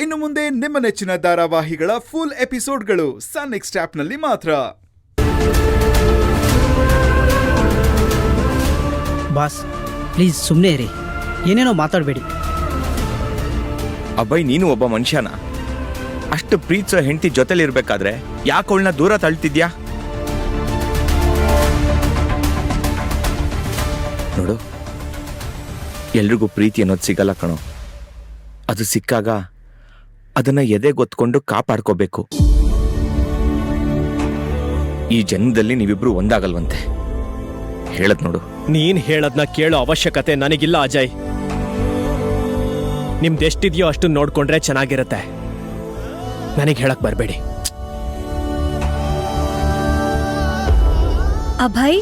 ಇನ್ನು ಮುಂದೆ ನಿಮ್ಮ ನೆಚ್ಚಿನ ಧಾರಾವಾಹಿಗಳ ಫುಲ್ ಎಪಿಸೋಡ್ಗಳು ಸನ್ ನೆಕ್ಸ್ಟ್ ಆಪ್ನಲ್ಲಿ ಮಾತ್ರ. ಬಾಸ್ ಪ್ಲೀಸ್ ಸುಮ್ಮನೆ ಇರಿ, ಏನೇನೋ ಮಾತಾಡಬೇಡಿ. ಅಭಯ್, ನೀನು ಒಬ್ಬ ಮನುಷ್ಯನ? ಅಷ್ಟು ಪ್ರೀತಿಸೋ ಹೆಂಡತಿ ಜೊತೆಲಿರ್ಬೇಕಾದ್ರೆ ಯಾಕೆ ಅವಳನ್ನ ದೂರ ತಳ್ತಿದ್ಯಾ? ನೋಡು, ಎಲ್ರಿಗೂ ಪ್ರೀತಿ ಅನ್ನೋದು ಸಿಗಲ್ಲ ಕಣೋ. ಅದು ಸಿಕ್ಕಾಗ ಅದನ್ನ ಎದೆಗೊತ್ಕೊಂಡು ಕಾಪಾಡ್ಕೋಬೇಕು. ಈ ಜನ್ಮದಲ್ಲಿ ನೀವಿಬ್ರು ಒಂದಾಗಲ್ವಂತೆ. ಹೇಳದ್ ನೋಡು. ನೀನ್ ಹೇಳದ್ನ ಕೇಳೋ ಅವಶ್ಯಕತೆ ನನಗಿಲ್ಲ ಅಜಯ್. ನಿಮ್ದೆಷ್ಟಿದೆಯೋ ಅಷ್ಟು ನೋಡ್ಕೊಂಡ್ರೆ ಚೆನ್ನಾಗಿರುತ್ತೆ. ನನಗೆ ಹೇಳಕ್ ಬರಬೇಡಿ. ಅಭಯ್,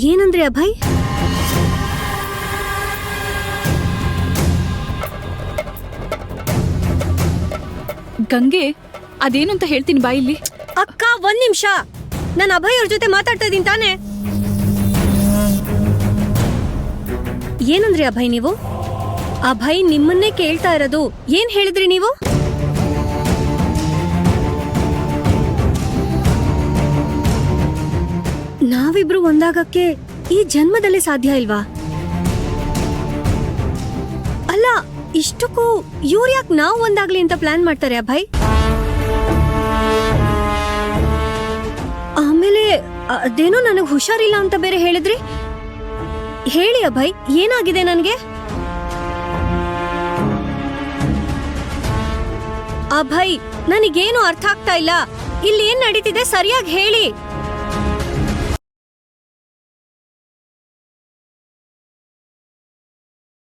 ಏನಂದ್ರೆ ಅಭಯ್? ಗಂಗೆ, ಅದೇನು ಅಂತ ಹೇಳ್ತೀನಿ ಬಾ ಇಲ್ಲಿ. ಅಕ್ಕ, ಒಂದ್ ನಿಮಿಷ. ನಾನು ಅಭಯ್ ಅವ್ರ ಜೊತೆ ಮಾತಾಡ್ತಾ ಇದ್ದೀನಿ ತಾನೆ. ಏನಂದ್ರಿ ಅಭಯ್ ನೀವು? ಅಭಯ್ ನಿಮ್ಮನ್ನೇ ಕೇಳ್ತಾ ಇರೋದು. ಏನ್ ಹೇಳಿದ್ರಿ ನೀವು? ನಾವಿಬ್ರು ಒಂದಾಗಕ್ಕೆ ಈ ಜನ್ಮದಲ್ಲಿ ಸಾಧ್ಯ ಇಲ್ವಾ? ಅಲ್ಲ, ಇಷ್ಟಕ್ಕೂ ಇವ್ರು ಯಾಕೆ ನಾವು ಒಂದಾಗ್ಲಿ ಅಂತ ಪ್ಲಾನ್ ಮಾಡ್ತಾರೆ ಅಭಯ್? ಆಮೇಲೆ ಅದೇನೋ ನನಗ್ ಹುಷಾರಿಲ್ಲ ಅಂತ ಬೇರೆ ಹೇಳಿದ್ರಿ. ಹೇಳಿ ಅಭಯ್, ಏನಾಗಿದೆ ನನ್ಗೆ? ಅಭಯ್, ನನಗೇನು ಅರ್ಥ ಆಗ್ತಾ ಇಲ್ಲ. ಇಲ್ಲಿ ಏನ್ ನಡೀತಿದೆ ಸರಿಯಾಗಿ ಹೇಳಿ.